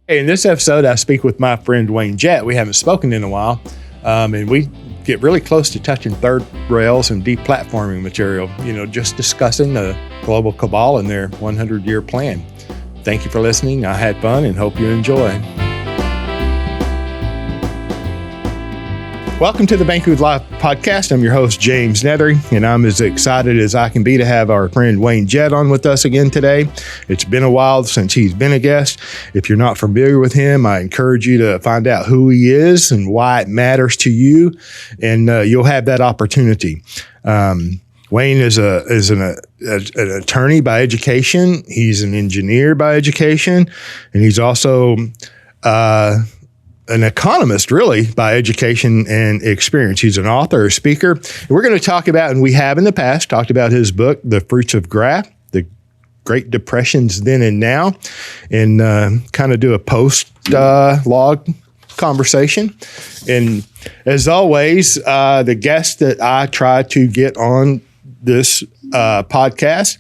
Hey, in this episode, I speak with my friend Wayne Jett. We haven't spoken in a while, and we get really close to touching third rails and deplatforming material, just discussing the global cabal and their 100-year plan. Thank you for listening. I had fun and hope you enjoy. Welcome to the Bankwood Live podcast. I'm your host, James Neathery, and I'm as excited as I can be to have our friend Wayne Jett on with us again today. It's been a while since he's been a guest. If you're not familiar with him, I encourage you to find out who he is and why it matters to you, and you'll have that opportunity. Wayne is an attorney by education. He's an engineer by education, and he's also an economist, really, by education and experience. He's an author, a speaker. And we're going to talk about, and we have in the past, talked about his book, The Fruits of Graft, the Great Depressions Then and Now, and kind of do a post-log conversation. And as always, the guest that I try to get on this podcast,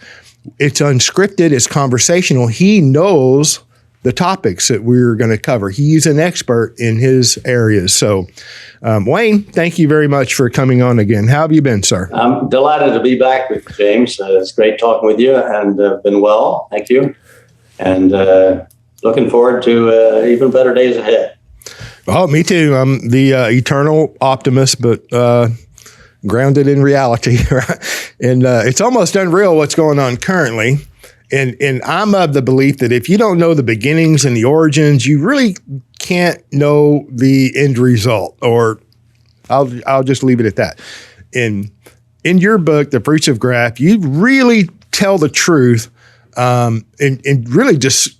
it's unscripted, it's conversational. He knows the topics that we're going to cover. He's an expert in his areas. So, Wayne, thank you very much for coming on again. How have you been, sir? I'm delighted to be back with you, James. It's great talking with you, and been well. Thank you. And looking forward to even better days ahead. Oh, me too. I'm the eternal optimist, but grounded in reality. Right? And it's almost unreal what's going on currently. And I'm of the belief that if you don't know the beginnings and the origins, you really can't know the end result. Or I'll just leave it at that. In your book, The Fruits of Graft, you really tell the truth and really just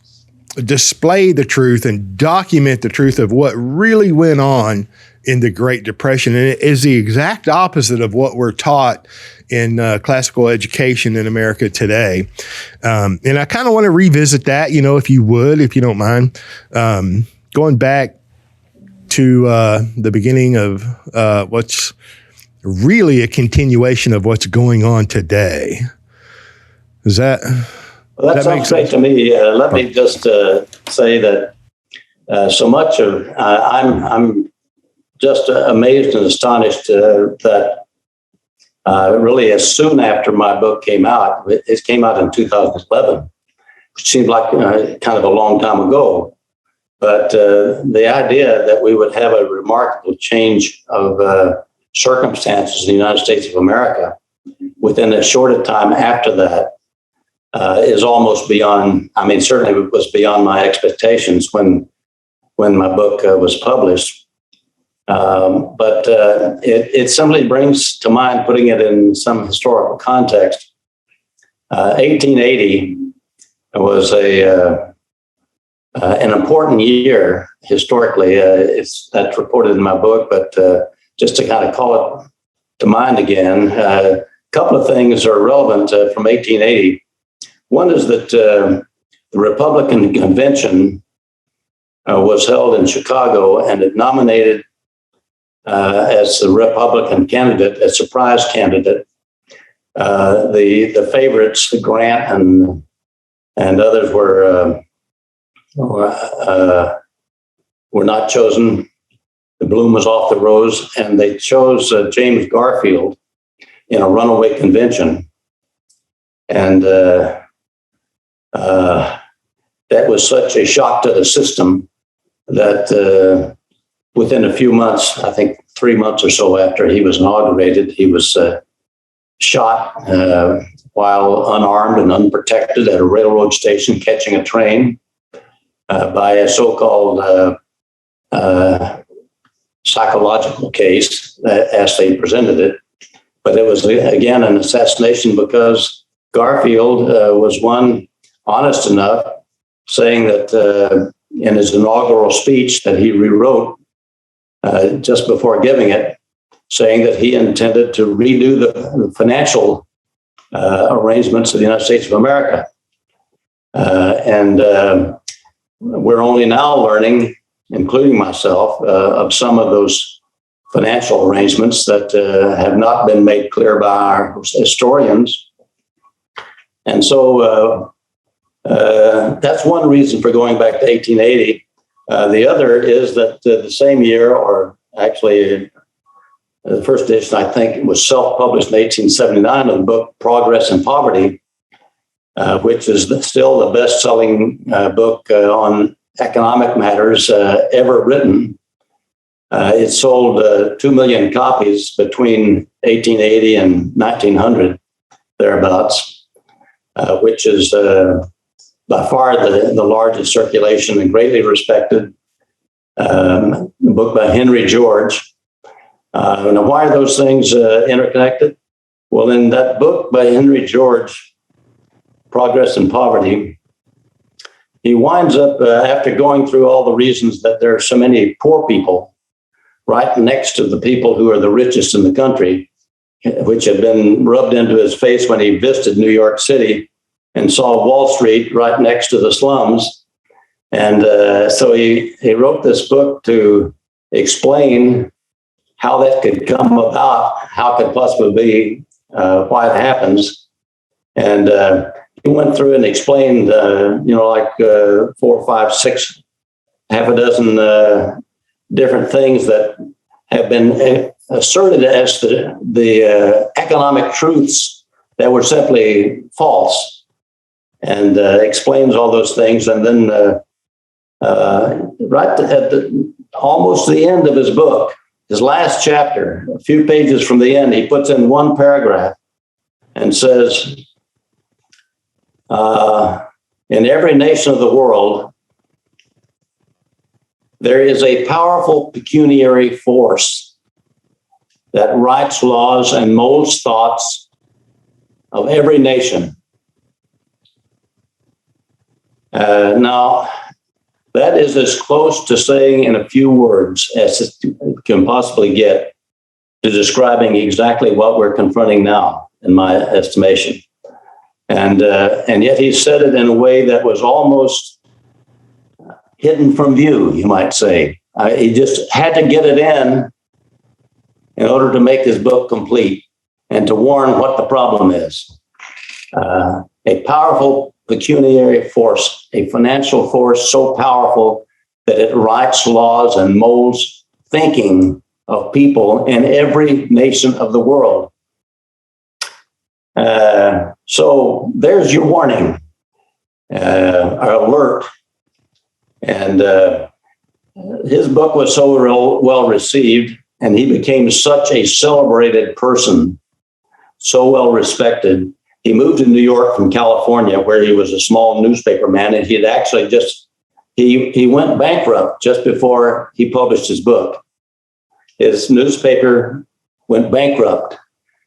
display the truth and document the truth of what really went on in the Great Depression. And it is the exact opposite of what we're taught in classical education in America today. And I kind of want to revisit that, if you would, if you don't mind, going back to the beginning of what's really a continuation of what's going on today. Is that... Well, that sounds great to me. Let me just say that so much of I'm just amazed and astonished that really as soon after my book came out, it came out in 2011, which seemed like kind of a long time ago. But the idea that we would have a remarkable change of circumstances in the United States of America within a shorter time after that is almost beyond, certainly it was beyond my expectations when my book was published. But it simply brings to mind, putting it in some historical context, 1880 was an important year historically. That's reported in my book, but just to kind of call it to mind again, a couple of things are relevant from 1880. One is that the Republican convention was held in Chicago, and it nominated as the Republican candidate, a surprise candidate, the favorites, Grant and others were not chosen. The bloom was off the rose, and they chose James Garfield in a runaway convention, and that was such a shock to the system that within a few months, I think 3 months or so after he was inaugurated, he was shot while unarmed and unprotected at a railroad station catching a train by a so-called psychological case as they presented it. But it was, again, an assassination because Garfield was one honest enough, saying that in his inaugural speech that he rewrote just before giving it, saying that he intended to redo the financial arrangements of the United States of America. And we're only now learning, including myself, of some of those financial arrangements that have not been made clear by our historians. And so that's one reason for going back to 1880. The other is that the same year, or actually the first edition, I think, it was self-published in 1879 of the book Progress and Poverty, which is still the best-selling book on economic matters ever written. It sold 2 million copies between 1880 and 1900, thereabouts, which is by far the largest circulation and greatly respected. The book by Henry George. Now, why are those things interconnected? Well, in that book by Henry George, Progress and Poverty, he winds up, after going through all the reasons that there are so many poor people right next to the people who are the richest in the country, which had been rubbed into his face when he visited New York City and saw Wall Street right next to the slums. And so he wrote this book to explain how that could come about, how it could possibly be, why it happens. And he went through and explained, like 4, 5, 6, half a dozen different things that have been asserted as the economic truths that were simply false, and explains all those things. And then right at almost the end of his book, his last chapter, a few pages from the end, he puts in one paragraph and says, in every nation of the world, there is a powerful pecuniary force that writes laws and molds thoughts of every nation. Now, that is as close to saying in a few words as it can possibly get to describing exactly what we're confronting now, in my estimation. And yet he said it in a way that was almost hidden from view, you might say. He just had to get it in order to make his book complete and to warn what the problem is. A powerful pecuniary force, a financial force so powerful that it writes laws and molds thinking of people in every nation of the world. So there's your warning, or alert. And his book was so well received, and he became such a celebrated person, so well respected. He moved to New York from California, where he was a small newspaper man, and he had actually he went bankrupt just before he published his book. His newspaper went bankrupt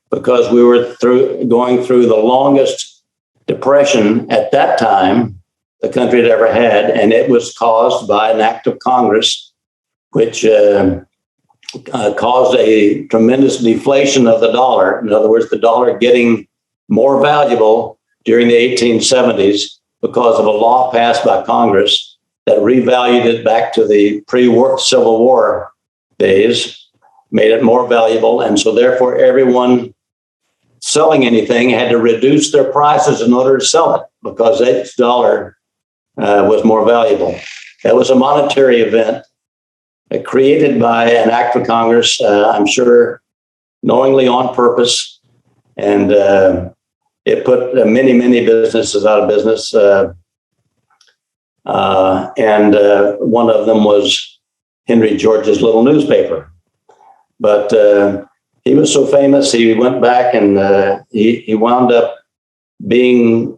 because we were going through the longest depression at that time the country had ever had, and it was caused by an act of Congress, which caused a tremendous deflation of the dollar. In other words, the dollar getting more valuable during the 1870s because of a law passed by Congress that revalued it back to the pre-war Civil War days, made it more valuable. And so therefore everyone selling anything had to reduce their prices in order to sell it because each dollar was more valuable. That was a monetary event created by an act of Congress, I'm sure knowingly on purpose. And it put many, many businesses out of business. And one of them was Henry George's little newspaper. But he was so famous, he went back and he wound up being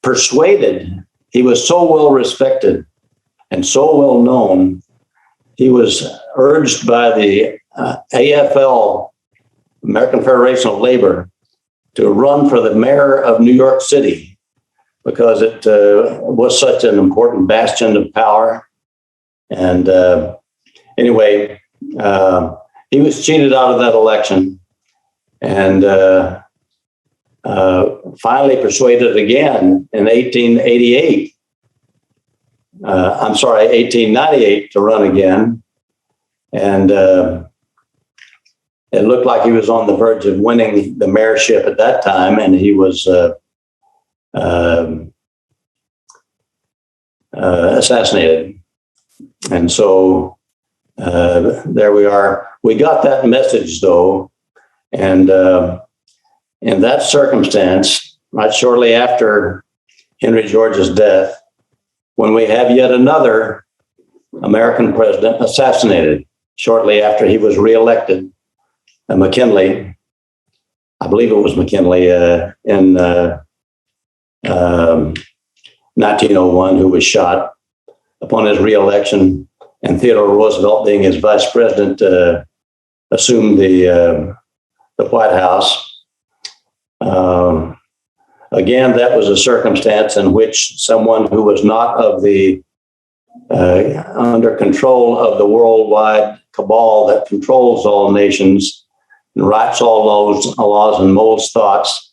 persuaded. He was so well respected and so well known. He was urged by the AFL, American Federation of Labor, to run for the mayor of New York City because it was such an important bastion of power. And anyway, he was cheated out of that election and finally persuaded again in 1898 to run again. And it looked like he was on the verge of winning the mayorship at that time. And he was assassinated. And so there we are. We got that message, though, and in that circumstance, right shortly after Henry George's death, when we have yet another American president assassinated shortly after he was reelected, McKinley, I believe it was McKinley in 1901, who was shot upon his reelection, and Theodore Roosevelt, being his vice president, assumed the White House. Again, that was a circumstance in which someone who was not of the under control of the worldwide cabal that controls all nations and writes all laws and molds thoughts.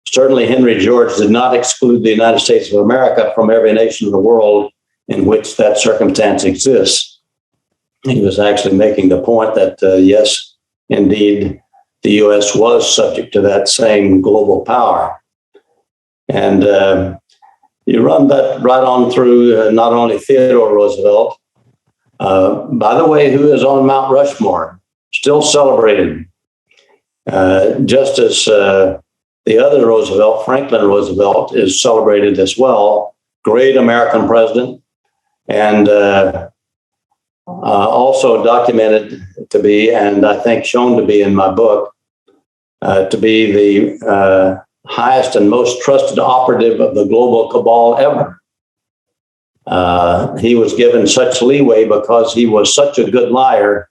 Certainly, Henry George did not exclude the United States of America from every nation of the world in which that circumstance exists. He was actually making the point that, yes, indeed, the U.S. was subject to that same global power. And you run that right on through not only Theodore Roosevelt, by the way, who is on Mount Rushmore, still celebrated, just as the other Roosevelt, Franklin Roosevelt, is celebrated as well. Great American president, and also documented to be, and I think shown to be in my book, to be the highest and most trusted operative of the global cabal ever. He was given such leeway because he was such a good liar,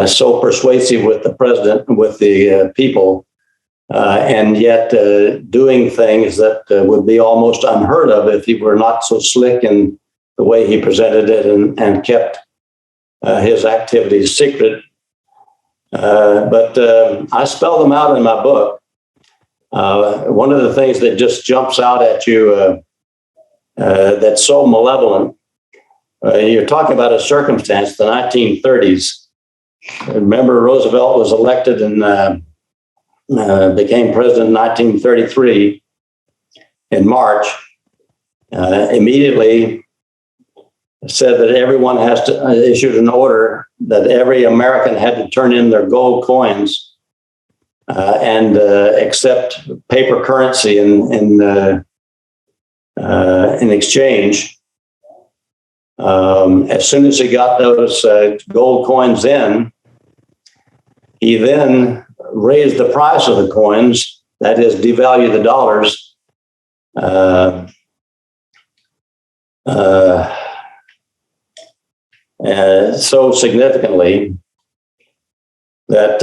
so persuasive with the president, with the people, and yet doing things that would be almost unheard of if he were not so slick in the way he presented it and kept his activities secret. But I spell them out in my book. One of the things that just jumps out at you that's so malevolent, you're talking about a circumstance, the 1930s. Remember, Roosevelt was elected and became president in 1933 in March. Immediately said that everyone has to issued an order that every American had to turn in their gold coins and accept paper currency in exchange. As soon as he got those gold coins in, he then raised the price of the coins, that is, devalue the dollars. So significantly that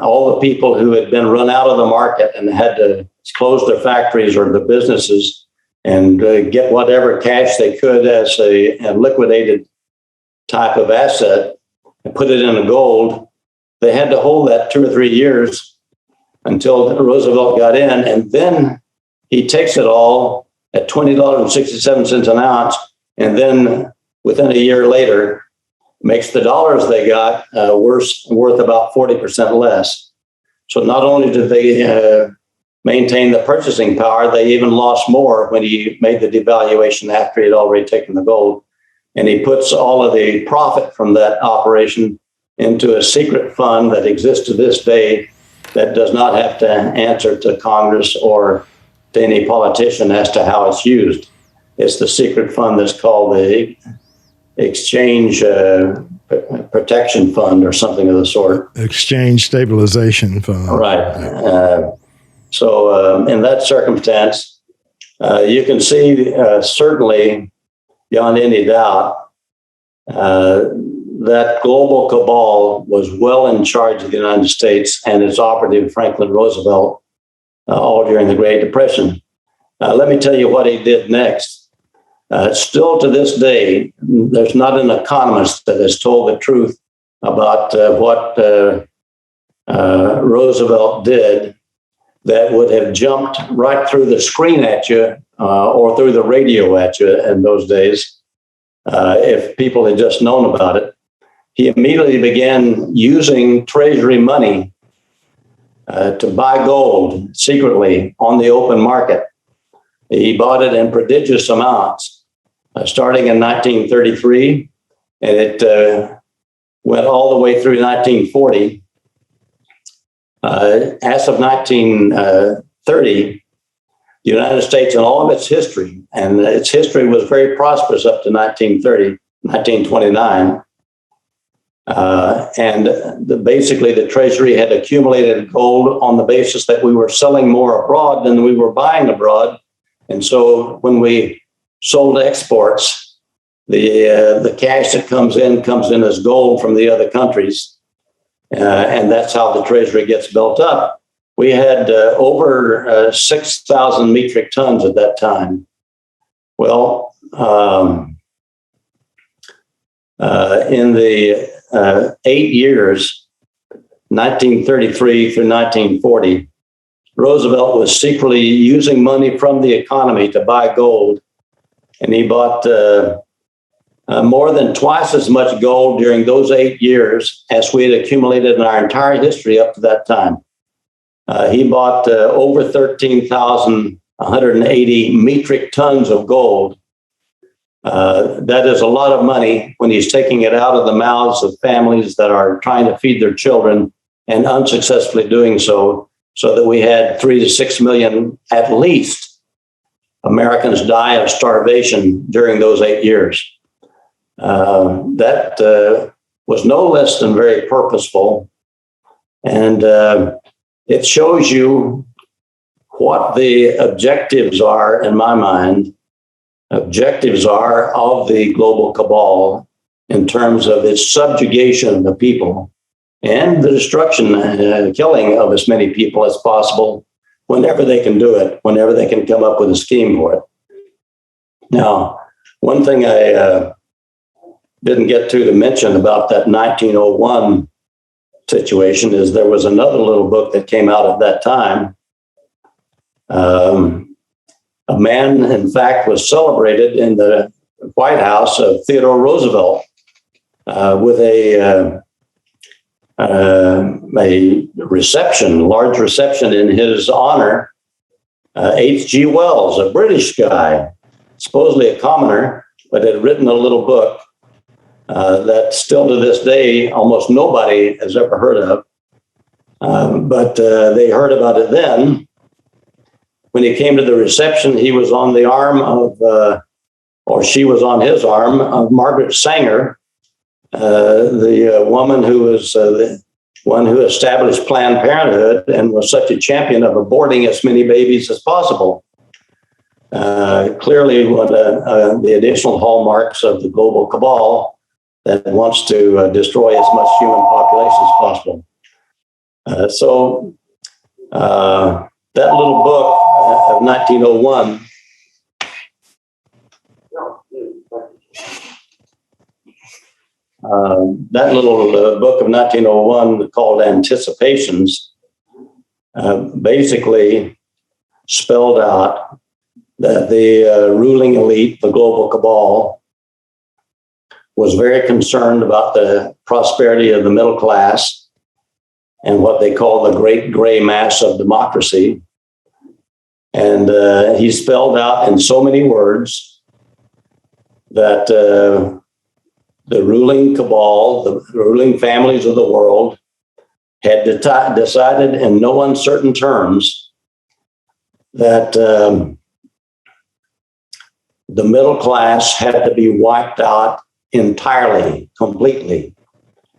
all the people who had been run out of the market and had to close their factories or the businesses and get whatever cash they could as a liquidated type of asset and put it into gold, they had to hold that 2 or 3 years until Roosevelt got in. And then he takes it all at $20.67 an ounce, and then within a year later, makes the dollars they got worth about 40% less. So not only did they maintain the purchasing power, they even lost more when he made the devaluation after he had already taken the gold. And he puts all of the profit from that operation into a secret fund that exists to this day that does not have to answer to Congress or to any politician as to how it's used. It's the secret fund that's called the Exchange Protection Fund or something of the sort. Exchange Stabilization Fund. Right. So in that circumstance, you can see certainly beyond any doubt that global cabal was well in charge of the United States and its operative, Franklin Roosevelt, all during the Great Depression. Let me tell you what he did next. Still to this day, there's not an economist that has told the truth about what Roosevelt did that would have jumped right through the screen at you or through the radio at you in those days if people had just known about it. He immediately began using Treasury money to buy gold secretly on the open market. He bought it in prodigious amounts, starting in 1933, and it went all the way through 1940. As of 1930, the United States, in all of its history, and its history was very prosperous up to 1930, 1929, basically the Treasury had accumulated gold on the basis that we were selling more abroad than we were buying abroad. And so when we sold exports, the cash that comes in as gold from the other countries. And that's how the Treasury gets built up. We had over 6,000 metric tons at that time. Well, in the 8 years, 1933 through 1940, Roosevelt was secretly using money from the economy to buy gold. And he bought more than twice as much gold during those 8 years as we had accumulated in our entire history up to that time. He bought over 13,180 metric tons of gold. That is a lot of money when he's taking it out of the mouths of families that are trying to feed their children and unsuccessfully doing so that we had 3 to 6 million at least Americans die of starvation during those 8 years. That was no less than very purposeful. And it shows you what the objectives are, in my mind, objectives are of the global cabal in terms of its subjugation of the people and the destruction and killing of as many people as possible whenever they can do it, whenever they can come up with a scheme for it. Now, one thing I didn't get to mention about that 1901 situation is there was another little book that came out at that time. A man, in fact, was celebrated in the White House of Theodore Roosevelt with a reception, large reception in his honor. H.G. Wells, a British guy, supposedly a commoner, but had written a little book that still to this day almost nobody has ever heard of. But they heard about it then. When he came to the reception, he was on the arm of, or she was on his arm, of Margaret Sanger, the woman who was the one who established Planned Parenthood and was such a champion of aborting as many babies as possible. Clearly, one of the additional hallmarks of the global cabal that wants to destroy as much human population as possible. That little book of 1901 book of 1901 called Anticipations basically spelled out that the ruling elite, the global cabal, was very concerned about the prosperity of the middle class and what they call the great gray mass of democracy. And he spelled out in so many words that the ruling cabal, the ruling families of the world, had decided in no uncertain terms that the middle class had to be wiped out entirely, completely,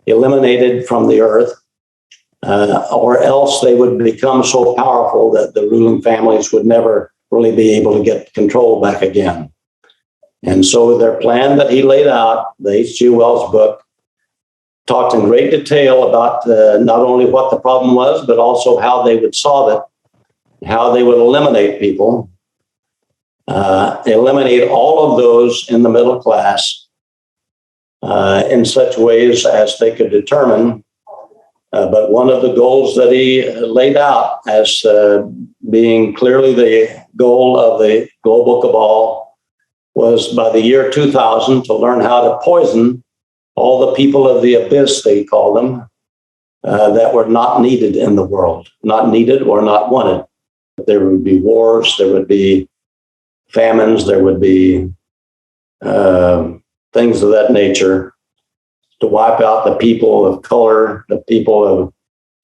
eliminated from the earth, or else they would become so powerful that the ruling families would never really be able to get control back again. And so their plan that he laid out, the H.G. Wells book, talked in great detail about not only what the problem was, but also how they would solve it, how they would eliminate people, eliminate all of those in the middle class in such ways as they could determine. But one of the goals that he laid out as being clearly the goal of the global cabal was by the year 2000 to learn how to poison all the people of the abyss, they call them, that were not needed in the world, not needed or not wanted. There would be wars, there would be famines, there would be things of that nature to wipe out the people of color, the people of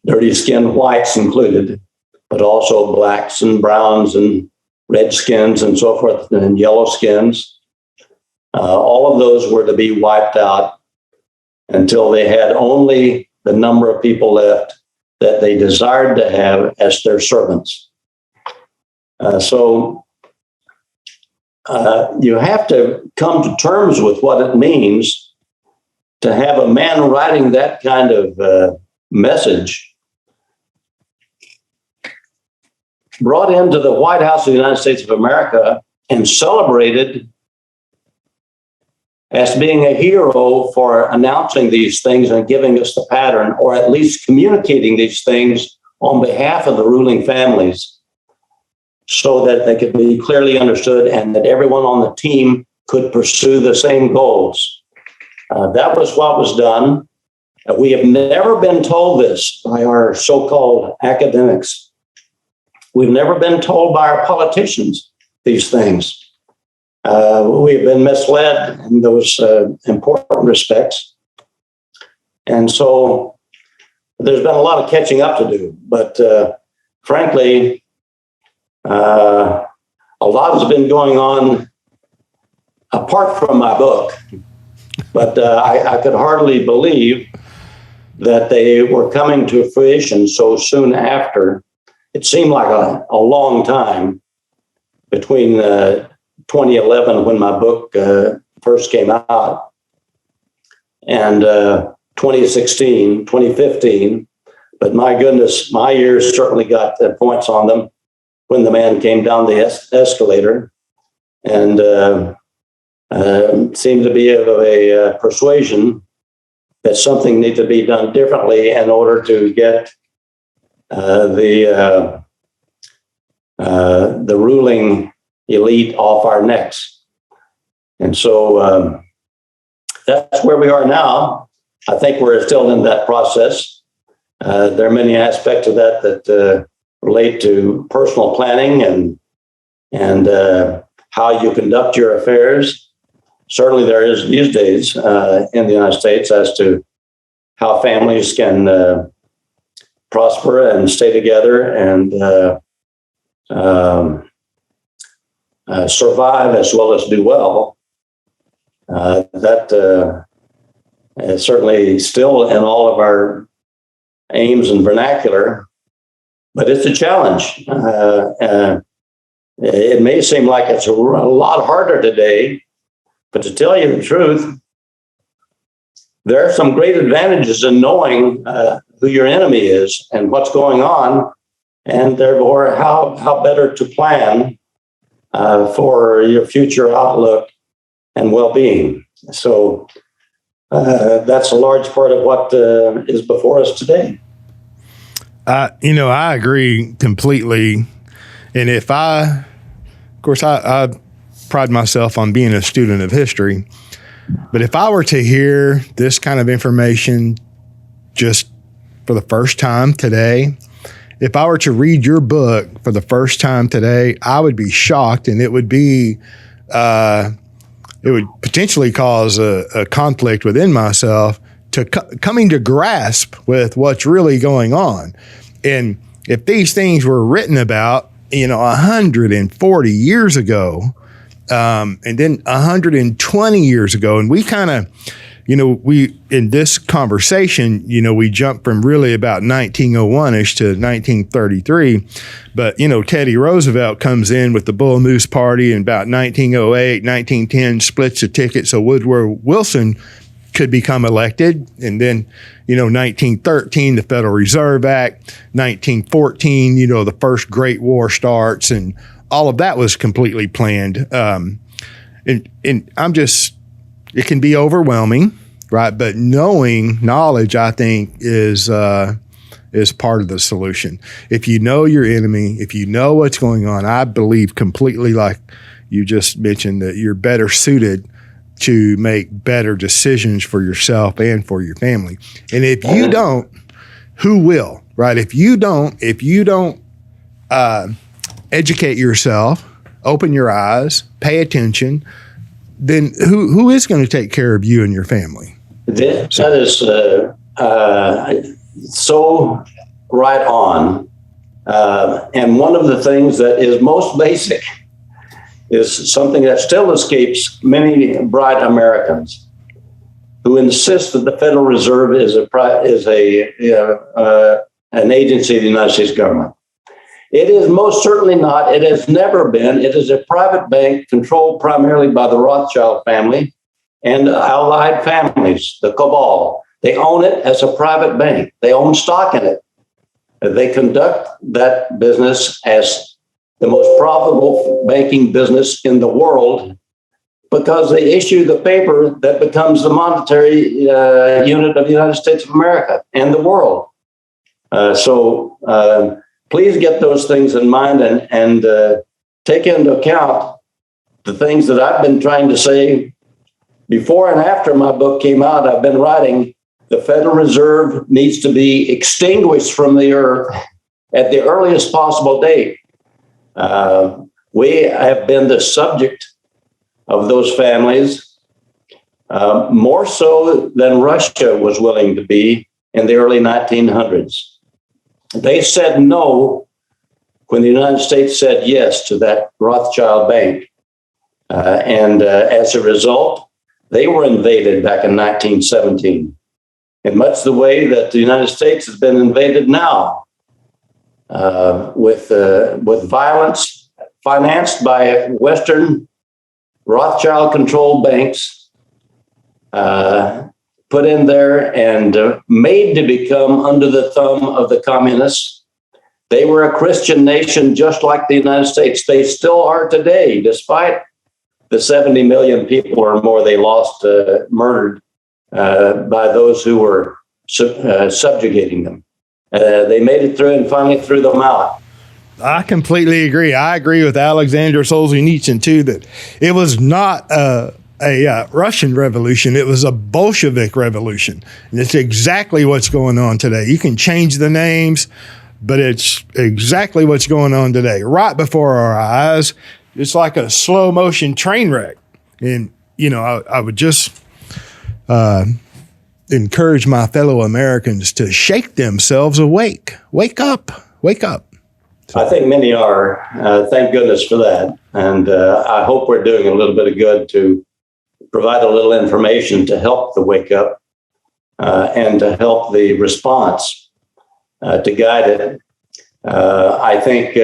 dirty-skinned whites included, but also blacks and browns and redskins and so forth, and yellow skins. All of those were to be wiped out until they had only the number of people left that they desired to have as their servants. So you have to come to terms with what it means to have a man writing that kind of message brought into the White House of the United States of America and celebrated as being a hero for announcing these things and giving us the pattern, or at least communicating these things on behalf of the ruling families so that they could be clearly understood and that everyone on the team could pursue the same goals. That was what was done. We have never been told this by our so-called academics. We've never been told by our politicians these things. We have been misled in those important respects. And so there's been a lot of catching up to do. But frankly, a lot has been going on apart from my book. But I could hardly believe that they were coming to fruition so soon after. It seemed like a long time between 2011, when my book first came out, and 2016, 2015. But my goodness, my years certainly got points on them when the man came down the escalator and seemed to be of a persuasion that something needed to be done differently in order to get the ruling elite off our necks. And so that's where we are now. I think we're still in that process. There are many aspects of that relate to personal planning and how you conduct your affairs. Certainly there is these days in the United States as to how families can prosper and stay together and survive as well as do well. That is certainly still in all of our aims and vernacular, but it's a challenge. It may seem like it's a lot harder today, but to tell you the truth, there are some great advantages in knowing who your enemy is and what's going on, and therefore how better to plan for your future outlook and well-being. So that's a large part of what is before us today. I agree completely. And I pride myself on being a student of history. But if I were to hear this kind of information just for the first time today, if I were to read your book for the first time today, I would be shocked, and it would potentially cause a conflict within myself to coming to grasp with what's really going on. And if these things were written about, 140 years ago, and then 120 years ago, and we kind of, in this conversation, we jumped from really about 1901-ish to 1933. But, Teddy Roosevelt comes in with the Bull Moose Party in about 1908, 1910, splits the ticket so Woodrow Wilson could become elected. And then, 1913, the Federal Reserve Act, 1914, the first Great War starts, and all of that was completely planned. And it can be overwhelming, right? But knowledge, I think, is part of the solution. If you know your enemy, if you know what's going on, I believe completely, like you just mentioned, that you're better suited to make better decisions for yourself and for your family. And if you don't, who will, right? If you don't educate yourself open your eyes, pay attention, then who is going to take care of you and your family? That is so right on. And one of the things that is most basic is something that still escapes many bright Americans who insist that the Federal Reserve is an agency of the United States government. It is most certainly not. It has never been. It is a private bank controlled primarily by the Rothschild family and allied families, the Cabal. They own it as a private bank. They own stock in it. They conduct that business as the most profitable banking business in the world because they issue the paper that becomes the monetary unit of the United States of America and the world. So please get those things in mind and take into account the things that I've been trying to say before and after my book came out. I've been writing the Federal Reserve needs to be extinguished from the earth at the earliest possible date. We have been the subject of those families more so than Russia was willing to be in the early 1900s. They said no when the United States said yes to that Rothschild bank. And as a result, they were invaded back in 1917 in much the way that the United States has been invaded now with violence financed by Western Rothschild-controlled banks, put in there and made to become under the thumb of the communists. They were a Christian nation just like the United States. They still are today, despite the 70 million people or more they lost, murdered by those who were subjugating them. They made it through and finally threw them out. I completely agree. I agree with Alexander Solzhenitsyn, too, that it was not a Russian revolution. It was a Bolshevik revolution. And it's exactly what's going on today. You can change the names, but it's exactly what's going on today. Right before our eyes, it's like a slow motion train wreck. And, you know, I would just encourage my fellow Americans to shake themselves awake. Wake up. Wake up. I think many are. Thank goodness for that. And I hope we're doing a little bit of good to provide a little information to help the wake up and to help the response to guide it. I think,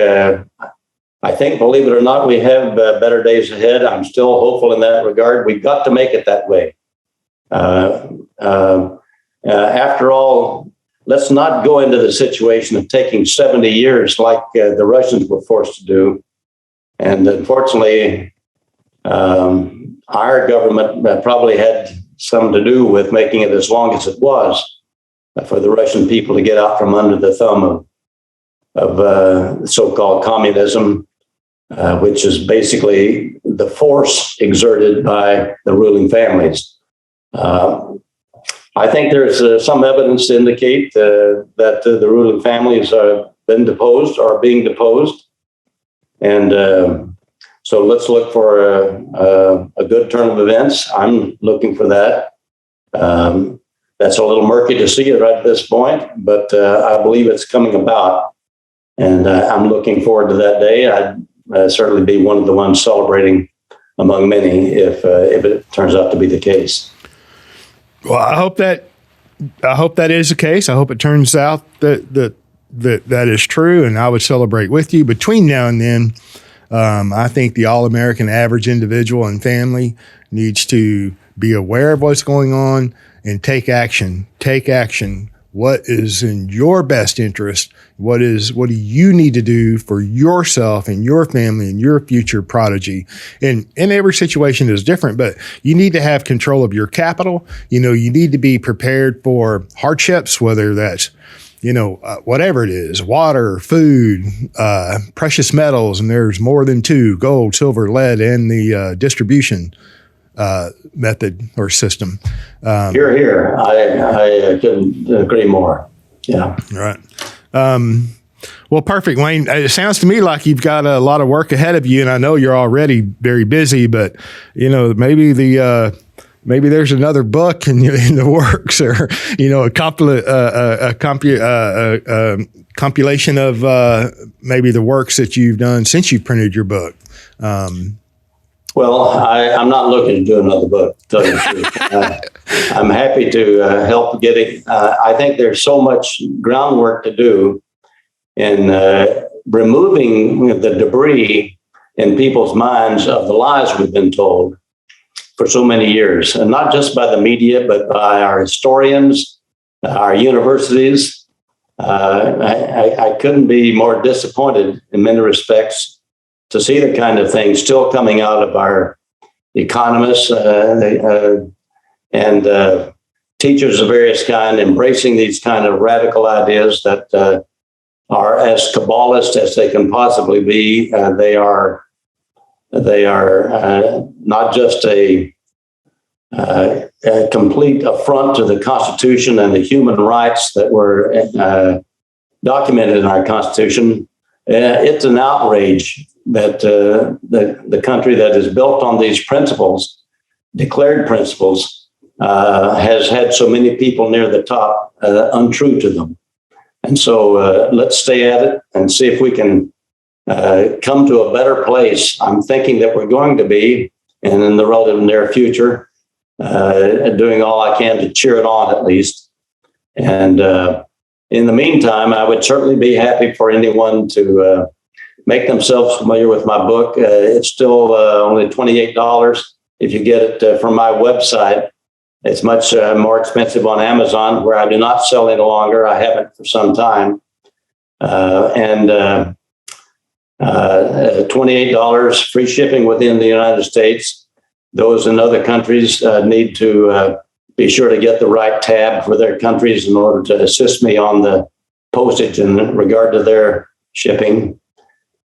believe it or not, we have better days ahead. I'm still hopeful in that regard. We've got to make it that way. After all, let's not go into the situation of taking 70 years like the Russians were forced to do. And unfortunately, our government probably had some to do with making it as long as it was for the Russian people to get out from under the thumb of so-called communism, which is basically the force exerted by the ruling families. I think there's some evidence to indicate that the ruling families have been deposed or are being deposed. And so let's look for a good turn of events. I'm looking for that. That's a little murky to see it right at this point, but I believe it's coming about. And I'm looking forward to that day. I'd certainly be one of the ones celebrating among many if it turns out to be the case. Well, I hope that is the case. I hope it turns out that is true, and I would celebrate with you. Between now and then, I think the all-American average individual and family needs to be aware of what's going on and take action. Take action. What is in your best interest? What do you need to do for yourself and your family and your future prodigy? And every situation is different, but you need to have control of your capital. You know, you need to be prepared for hardships, whether that's, whatever it is, water, food, precious metals, and there's more than two: gold, silver, lead, and the distribution method or system. Here. I couldn't agree more. Yeah. Right. Well, perfect, Wayne. It sounds to me like you've got a lot of work ahead of you, and I know you're already very busy. But maybe maybe there's another book in the works, or a compilation of maybe the works that you've done since you printed your book. Well, I'm not looking to do another book, to tell you the truth. I'm happy to help get it. I think there's so much groundwork to do in removing the debris in people's minds of the lies we've been told for so many years, and not just by the media, but by our historians, our universities. I couldn't be more disappointed in many respects to see the kind of things still coming out of our economists and teachers of various kind, embracing these kind of radical ideas that are as Cabalist as they can possibly be. They are not just a complete affront to the Constitution and the human rights that were documented in our Constitution. It's an outrage that the country that is built on these principles, declared principles, has had so many people near the top untrue to them. And so let's stay at it and see if we can come to a better place. I'm thinking that we're going to be, and in the relative near future, doing all I can to cheer it on at least. And in the meantime, I would certainly be happy for anyone to make themselves familiar with my book. It's still only $28 if you get it from my website. It's much more expensive on Amazon, where I do not sell any longer. I haven't for some time. And $28, free shipping within the United States. Those in other countries need to be sure to get the right tab for their countries in order to assist me on the postage in regard to their shipping.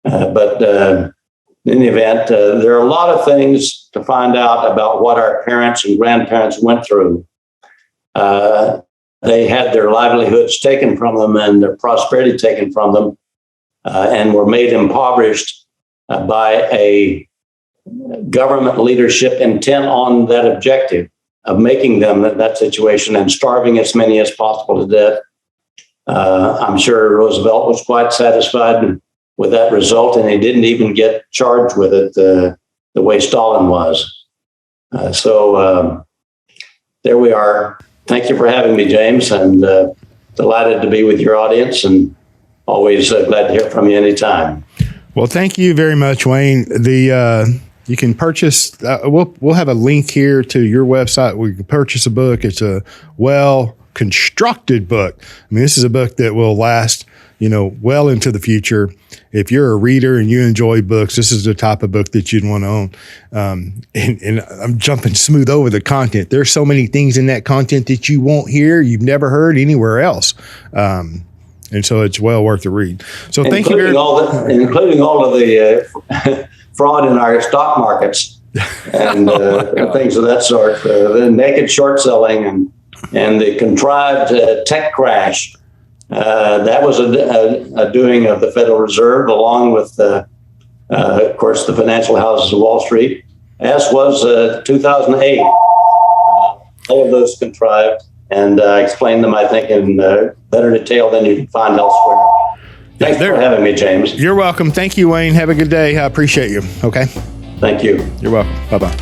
But in any event, there are a lot of things to find out about what our parents and grandparents went through. They had their livelihoods taken from them and their prosperity taken from them, and were made impoverished by a government leadership intent on that objective of making them that situation and starving as many as possible to death. I'm sure Roosevelt was quite satisfied with that result, and he didn't even get charged with it the way Stalin was. So there we are. Thank you for having me, James, and delighted to be with your audience, and always glad to hear from you anytime. Well, thank you very much, Wayne. You can purchase. We'll have a link here to your website where you can purchase a book. It's a well-constructed book. I mean, this is a book that will last, well into the future. If you're a reader and you enjoy books, this is the type of book that you'd want to own. And I'm jumping smooth over the content. There's so many things in that content that you won't hear, you've never heard anywhere else. And so it's well worth the read. So thank you very much. Including all of the fraud in our stock markets and things of that sort, the naked short selling and the contrived tech crash. That was a doing of the Federal Reserve, along with, of course, the financial houses of Wall Street, as was 2008. All of those contrived, and I explained them, I think, in better detail than you can find elsewhere. Thanks for having me, James. You're welcome. Thank you, Wayne. Have a good day. I appreciate you. Okay. Thank you. You're welcome. Bye-bye.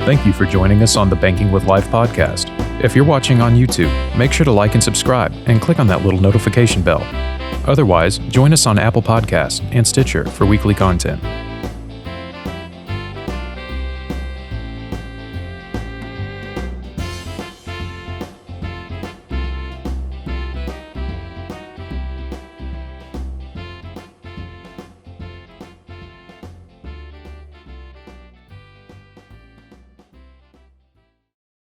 Thank you for joining us on the Banking with Life podcast. If you're watching on YouTube, make sure to like and subscribe and click on that little notification bell. Otherwise, join us on Apple Podcasts and Stitcher for weekly content.